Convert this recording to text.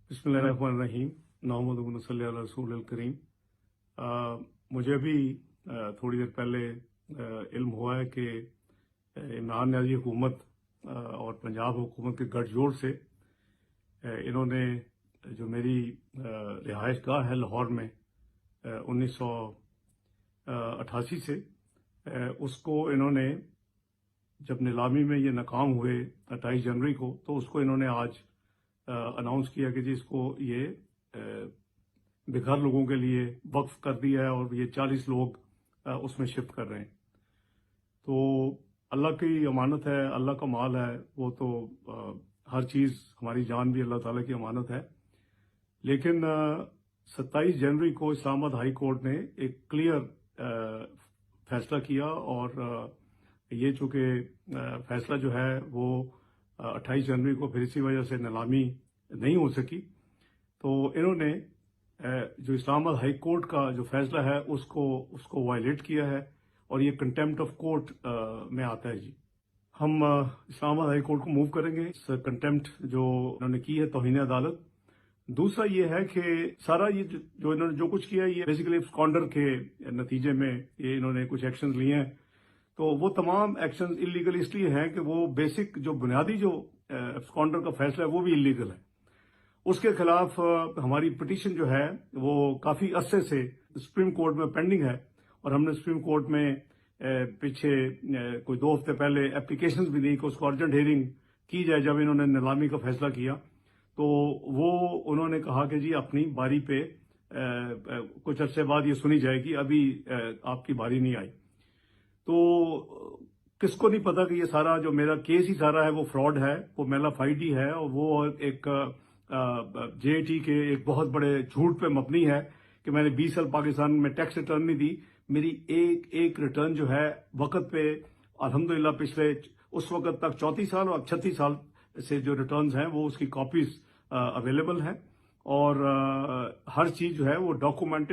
बिस्मिल्लाहिर्रहमानिर्रहीम। नहमदुहु सल्ली अला रसूलिल करीम। मुझे अभी थोड़ी देर पहले इल्म हुआ है कि इमरान नियाज़ी हुकूमत और पंजाब हुकूमत के गठजोड़ से इन्होंने जो मेरी रिहाइश गाह है लाहौर में 1988 से उसको इन्होंने जब नीलामी में ये नाकाम हुए 28 जनवरी को, तो उसको इन्होंने आज अनाउंस किया कि जी इसको ये बेघर लोगों के लिए वक्फ कर दिया है और ये 40 लोग उसमें शिफ्ट कर रहे हैं। तो अल्लाह की अमानत है, अल्लाह का माल है, वो तो हर चीज़, हमारी जान भी अल्लाह ताला की अमानत है। लेकिन 27 जनवरी को इस्लामाबाद हाई कोर्ट ने एक क्लियर फैसला किया और ये चूँकि फैसला जो है वो 28 जनवरी को फिर इसी वजह से नीलामी नहीं हो सकी, तो इन्होंने जो इस्लामाबाद हाई कोर्ट का जो फैसला है उसको वायलेट किया है और ये कंटेम्प्ट ऑफ कोर्ट में आता है। जी, हम इस्लामाबाद हाई कोर्ट को मूव करेंगे इस कंटेम्प्ट जो इन्होंने की है, तौहीन अदालत। दूसरा ये है कि सारा ये जो इन्होंने जो कुछ किया है, ये बेसिकली स्कॉन्डर के नतीजे में ये इन्होंने कुछ एक्शंस लिए हैं। तो वो तमाम एक्शंस इलीगल इसलिए हैं कि वो बेसिक जो बुनियादी जो स्कॉन्डर का फैसला है वो भी इलीगल है। उसके खिलाफ हमारी पिटीशन जो है वो काफ़ी अरसे से सुप्रीम कोर्ट में पेंडिंग है और हमने सुप्रीम कोर्ट में पीछे कोई 2 हफ्ते पहले एप्लीकेशंस भी दी कि उसको अर्जेंट हियरिंग की जाए। जब इन्होंने नीलामी का फैसला किया तो वो उन्होंने कहा कि जी अपनी बारी पे कुछ अरसे बाद ये सुनी जाएगी, अभी आपकी बारी नहीं आई। तो किसको नहीं पता कि ये सारा जो मेरा केस ही सारा है वो फ्रॉड है, वो मेलाफाइड ही है और वो एक जेएटी के एक बहुत बड़े झूठ पे मबनी है कि मैंने 20 साल पाकिस्तान में टैक्स रिटर्न नहीं दी। मेरी एक रिटर्न जो है वक्त पे अल्हम्दुलिल्लाह पिछले उस वक्त तक 34 साल और 36 साल से जो रिटर्न्स हैं वो उसकी कॉपीज अवेलेबल हैं और हर चीज़ जो है वो डॉक्यूमेंटेड